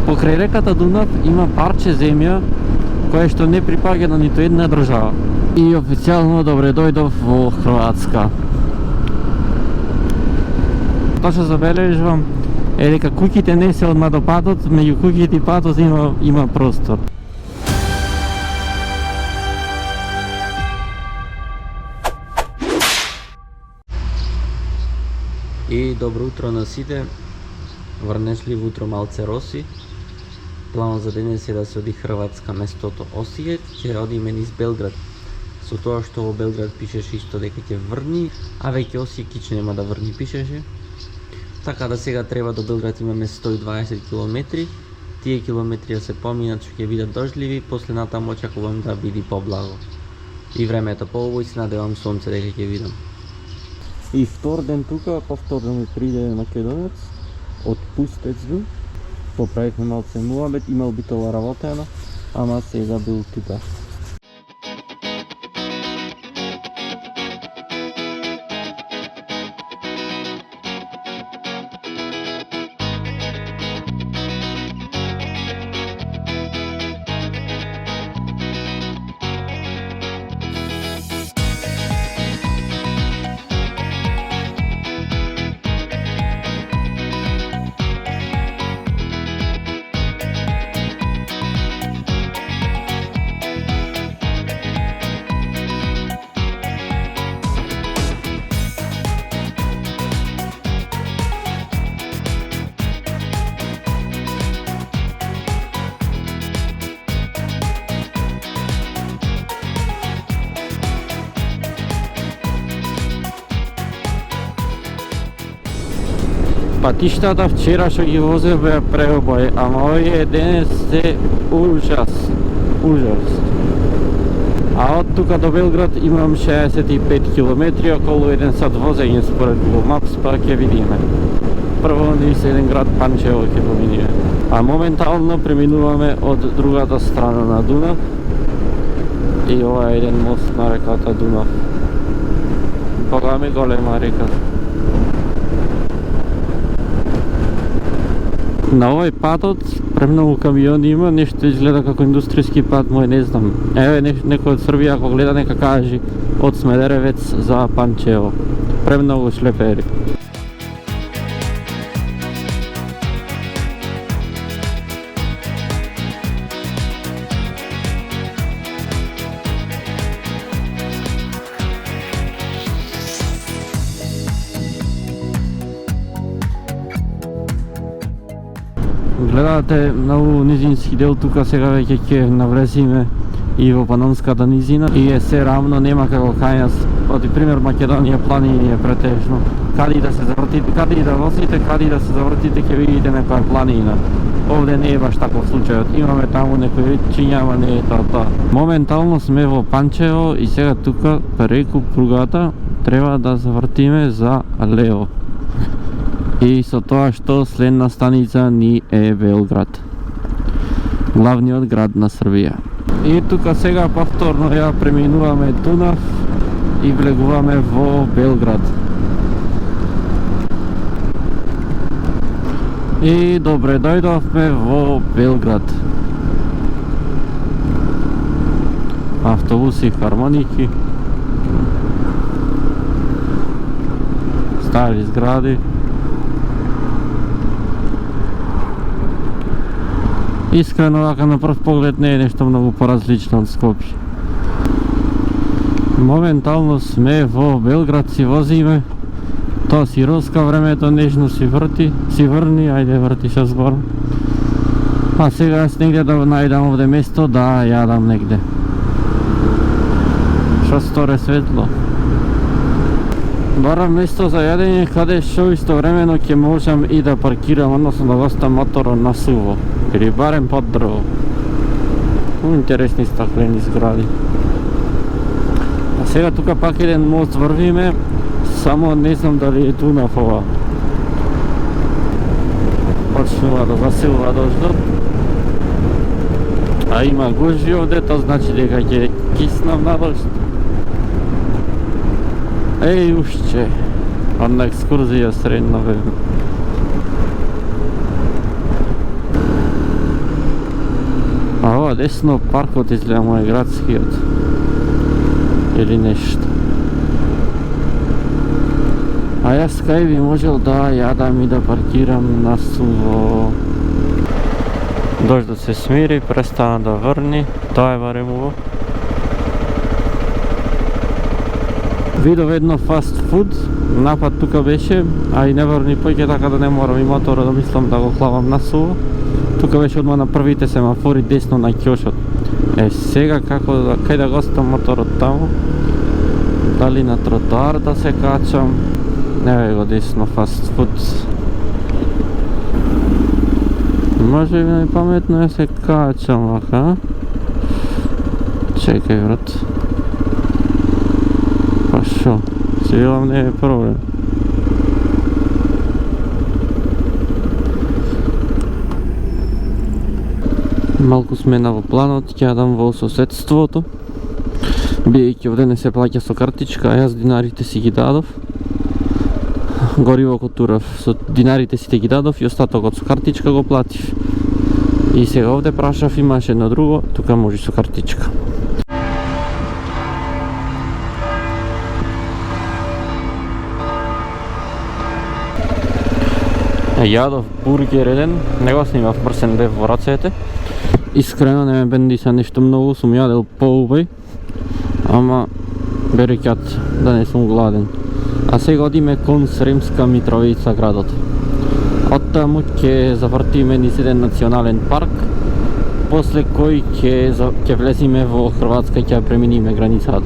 Покрај реката Дунав има парче земја кое што не припаѓа на ниту една држава. И официјално добре дојдов во Хрватска. Тоа што забележувам е дека куќите не се одма до патот, меѓу куќите и патот има простор. И добро утро на сите. Врнешливо утро малце роси. Планот за денес е да се оди Хрватска местото Осијек, ќе одиме низ Белград. Со тоа што во Белград пишеше исто дека ќе врни, а веќе Осијек кич нема да врни пишеше. Така да сега треба до Белград имаме 120 км. Тие километри да се поминат што ќе бидат дождливи, после натаму очекувам да биде поблаго. И времето поубаво и се надевам сонце дека ќе видам. И втор ден тука, повторно ми приде македонец од Пустецду. Поправихме малце муабет, имал би тоа работено, ама сега бил тука. Патиштата вчера што ги возев беа преобој, ама овие денес се ужас. А од тука до Белград имам 65 км, околу 1 сат возење според Google Maps, па ќе видиме. Прво низ еден град Панчево ќе поминиме. А моментално преминуваме од другата страна на Дунав. И ова е еден мост на реката Дунав. Бога ми голема река. На овој патот премногу камиони има, нешто изгледа како индустријски пат, мој не знам. Еве некој од Србија ако гледа нека кажи од Смедеревец за Панчево. Премногу шлепери. Гледате многу низински дел, тука сега веќе ќе навлезиме и во Панонската низина и е се рамно, нема како кај нас. Оти пример Македонија планини е претежно. Каде да се завртите, каде да возите, каде да се завртите ќе видите некоја планина. Овде не е баш таков случајот. Имаме таму некои речиња, ама не е тоа. Моментално сме во Панчево и сега тука преку пругата треба да завртиме за лево. И со тоа што следна станица ни е Белград, главниот град на Србија. И тука сега повторно ја преминуваме Дунав и влегуваме во Белград. И добре дојдовме во Белград. Автобуси, хармоники, стари згради. Искрено, вака на прв поглед не е нешто многу поразлично од Скопје. Моментално сме во Белград, си возиме. Тоа си роска, времето нежно си врни, ајде врти ша збор. А сега јас негде да најдам овде место да јадам негде. Шо сторе светло. Барам место за јадење каде шо истовремено ќе можам и да паркирам, односно да го оставам моторот на суво. Или барем под дрво. Интересни стаклени згради. А сега тука пак еден мост врвиме, само не знам дали е Дунав ова. Почнува да засилува дождот. А има гужви овде, тоа значи дека ќе киснам на дожд. Еј ушче, од на екскурзија средно време. десно паркот изгледа му е градскиот. Или нешто. А јас кај би можел да јадам и да паркирам насуво. Дождот се смири, престана да врни, тоа е барем уво. Видов едно фаст фуд, напад тука беше, а и не врни поќе, така да не морам и мотора да мислам да го хлавам насуво. Тука беше одма на првите семафори десно на ќошот. Сега како кај да го оставам моторот таму? Дали на тротоар да се качам? Еве го десно фаст фуд. Може би најпаметно е се качам вака. Чекај брат. Па шо? Се видам не е проблем. Малку смена во планот, ќе јадам во соседството. Биејќи овде не се плаќа со картичка, а јас динарите си ги дадов. Гориво котурав, со динарите сите ги дадов и остатокот со картичка го платив. И сега овде прашав, имаше едно друго, тука може со картичка. Јадов бургер еден, не го снимав мрсен бев во рацете. Искрено не ме бендиса нешто многу, сум јадел поубај. Ама берекјат да не сум гладен. А сега одиме кон Сремска Митровица градот. Од таму ќе завртиме низ еден национален парк, после кој ќе влезиме во Хрватска и ќе преминиме границата.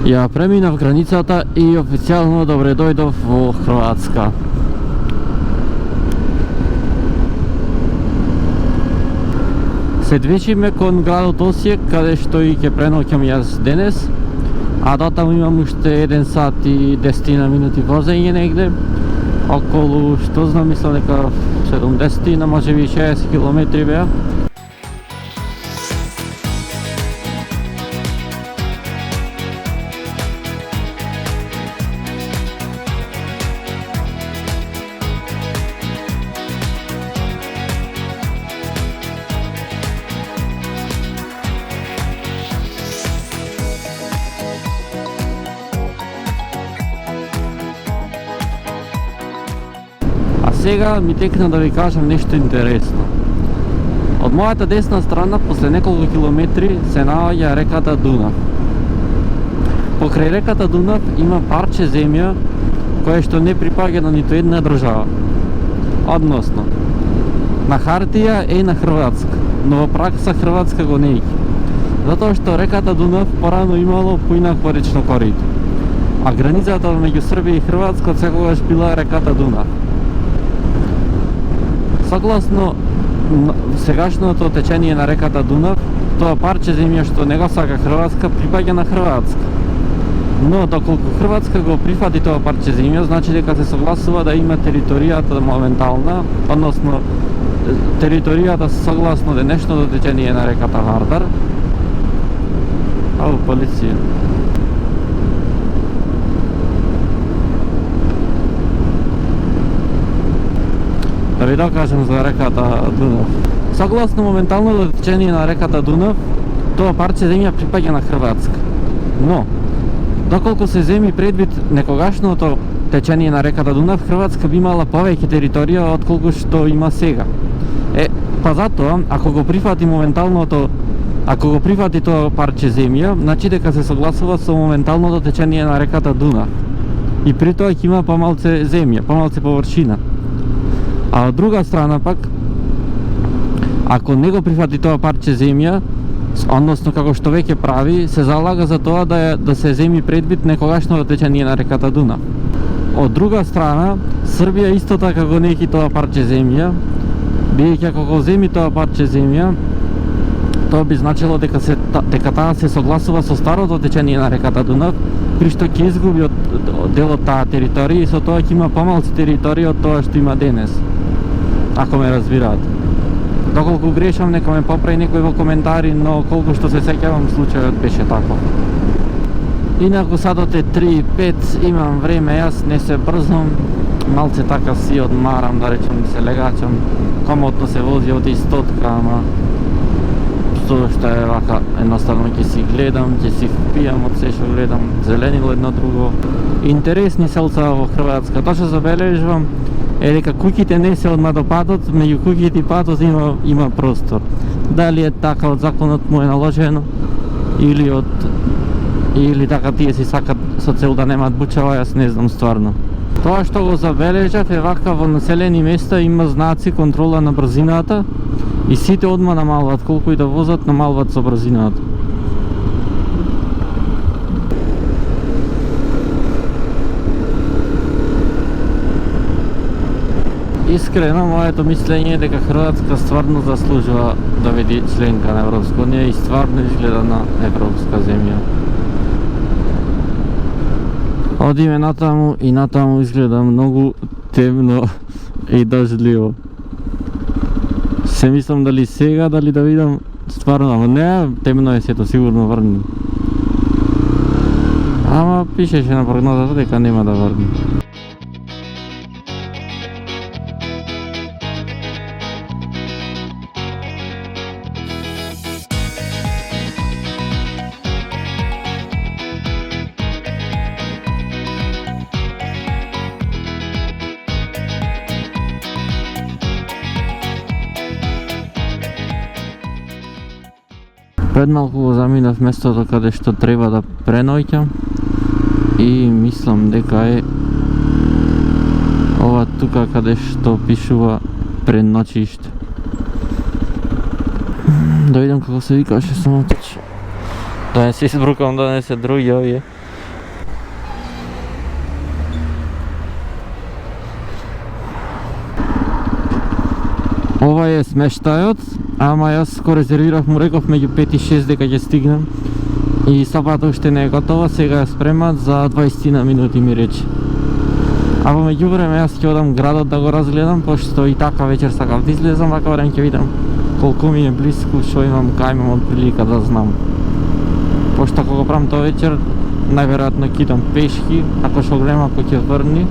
Ја преминав границата и официјално добре дојдов во Хрватска. Се движиме кон градот Осијек, каде што и ќе преноќам јас денес, а дотаму имам уште 1 сат и 10 минути возење негде, околу, што знам, мислам дека 70, може би 60 километри беа. Сега ми текна да ви кажам нешто интересно. Од мојата десна страна, после неколку километри, се наоѓа реката Дунав. Покрај реката Дунав има парче земја кое што не припаѓа на ниту една држава. Односно, на хартија е на Хрватска, но во пракса Хрватска го не е. Затоа што реката Дунав порано имало поинакво речно корито. А границата меѓу Србија и Хрватска секогаш била реката Дунав. Согласно сегашното течение на реката Дунав, тоа парче земја што не го сака Хрватска припаѓа на Хрватска. Но доколку Хрватска го прифати тоа парче земја, значи дека се согласува да има територијата моментална, односно територијата согласно денешното течение на реката Вардар. Ау, полиција. Да ви докажем за реката Дунав. Согласно моменталното течение на реката Дунав, тоа парче земја припаѓа на Хрватска. Но, доколку се земи предвид некогашното течение на реката Дунав, Хрватска би имала повеќе територија отколку што има сега. Па затоа, ако го прифати тоа парче земја, значи дека се согласува со моменталното течение на реката Дунав. И при тоа ќе има помалце земја, помалце површина. А од друга страна пак, ако не го прифати тоа парче земја, односно како што веќе прави, се залага за тоа да се земи предвид некогашното течение на реката Дунав. Од друга страна, Србија исто така го неки тоа парче земја, бидејќи ако го земи тоа парче земја, тоа би значило дека таа се согласува со старото течение на реката Дунав, при што ќе изгуби дел од таа територија и со тоа ќе има помалци територија од тоа што има денес. Ако ме разбираат. Доколку грешам, нека ме поправи некој во коментари, но колку што се сеќавам, случајот беше тако. Инаку садот е 3:05, имам време, јас не се брзам, малце така си одмарам, да речем, се легачам, комотно се вози од истотка, ама што е вака, едноставно ќе си гледам, ќе си впијам од се што гледам, зеленило едно друго. Интересни селца во Хрватска, тоа што забележувам е дека куќите не се одма до патот, меѓу куќите и патот има простор. Дали е така од законот му е наложено, или така тие си сакат со цел да немаат бучава, јас не знам стварно. Тоа што го забележав е вака, во населени места има знаци контрола на брзината и сите одма намалват, колку и да возат, намалват со брзината. Искрено, моето мислење е дека Хрватска стварно заслужува да биде членка на Европска унија и стварно изгледа на европска земја. Одиме натаму и натаму изгледа многу темно и дождливо. Се мислам дали сега, дали да видам стварно, ама не, темно е сето, сигурно врни. Ама пишеше на прогнозата дека нема да врни. Пред малку го заминав местото каде што треба да преноќам и мислам дека е ова тука каде што пишува преночиште. Да видам како се викаше самоточ. Да не се избрукам, да не се други овие. Ова е смештајот, ама јас ко резервирав, му реков меѓу 5 и 6 дека ќе стигнем. И сапата уште не е готова, сега ја спремат за 20 на минути ми рече. А во меѓувреме јас ќе одам градот да го разгледам, пошто и така вечер сакав да излезам, вака време ќе видам колку ми е близко, што имам, кај имам од прилика да знам. Пошто ако го правам тоа вечер, најверојатно ќе идам пешки, ако што гледам, ако ќе врни,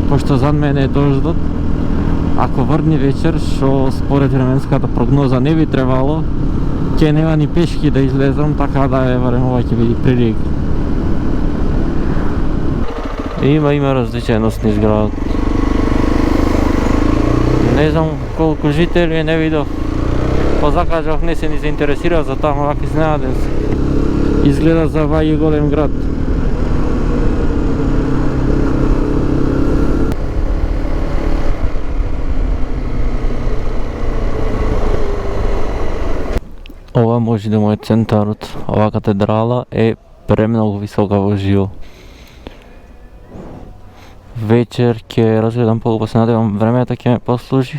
пошто зад мене е дождот. Ако врни вечер, што според временската прогноза не би требало, ќе нема ни пешки да излезам, така да е барем ова ќе биде прилика. Има различеност низ градот. Не знам колку жители не видов. Позакажав, не се ни заинтересирав за тоа, вака изненаден се. Изгледа за вај голем град. Ова може да му е центарот. Ова катедрала е премногу висока во живо. Вечер ќе разгледам полу, па се надевам времето ќе ме послужи.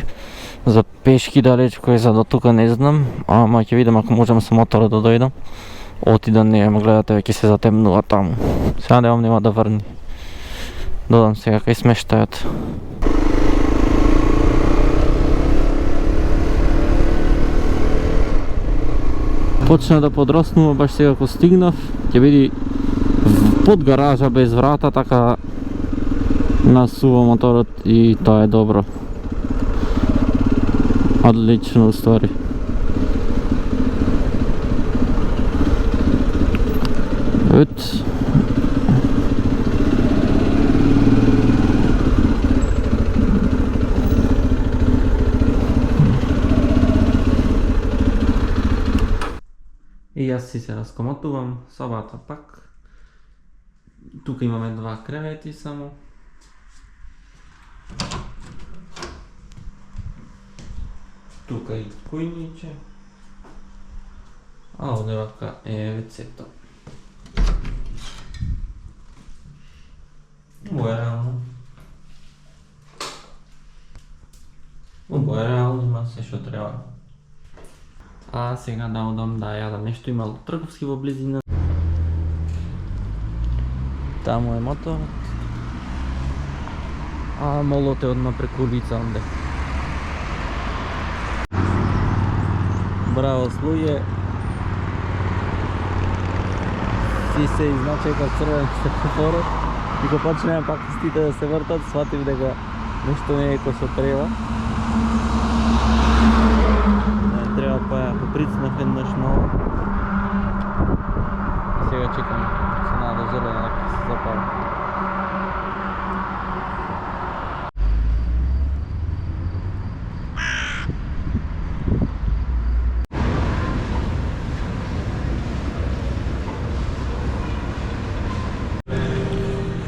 За пешки далечко е, за до тука не знам, ама ќе видам ако можам со мотора да дојдам. Отидам, не ме гледате, веќе се затемнува таму. Се надевам нема да врни. Додам сега кај смештајот. Почна да подраснува баш сега ако стигнав, ќе биде под гаража без врата, така насува моторот и тоа е добро. Одлично уствари. Ет. И јас си се раскомотувам, собата пак. Тука имаме два кревети само. Тука и кујниче. А овде вака е вецето. Ово е реално. Ово е реално, има се што треба. А сега да одам да јадам нешто, има трговски во близина. Таму е моторот. А молот е одма преку улица онде. Браво слуѓе. Си се изначека црвен светофорот и го почнеа пак истите да се вртат, сватив дека нешто не е кој што треба. Треба па ја поприцнав еднаш ново. Сега чекам се нада зелена дека се запали.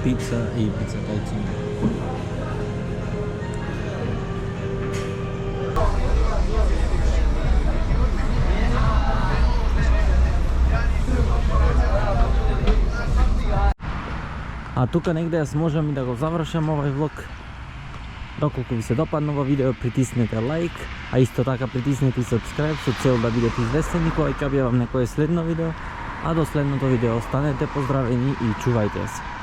Пица и пица калцина. А тука негде јас можам и да го завршам овој влог. Доколку ви се допадна во видео, притиснете лайк, а исто така притиснете и subscribe со цел да бидете известени кога ќе објавам некое следно видео. А до следното видео останете поздравени и чувајте се.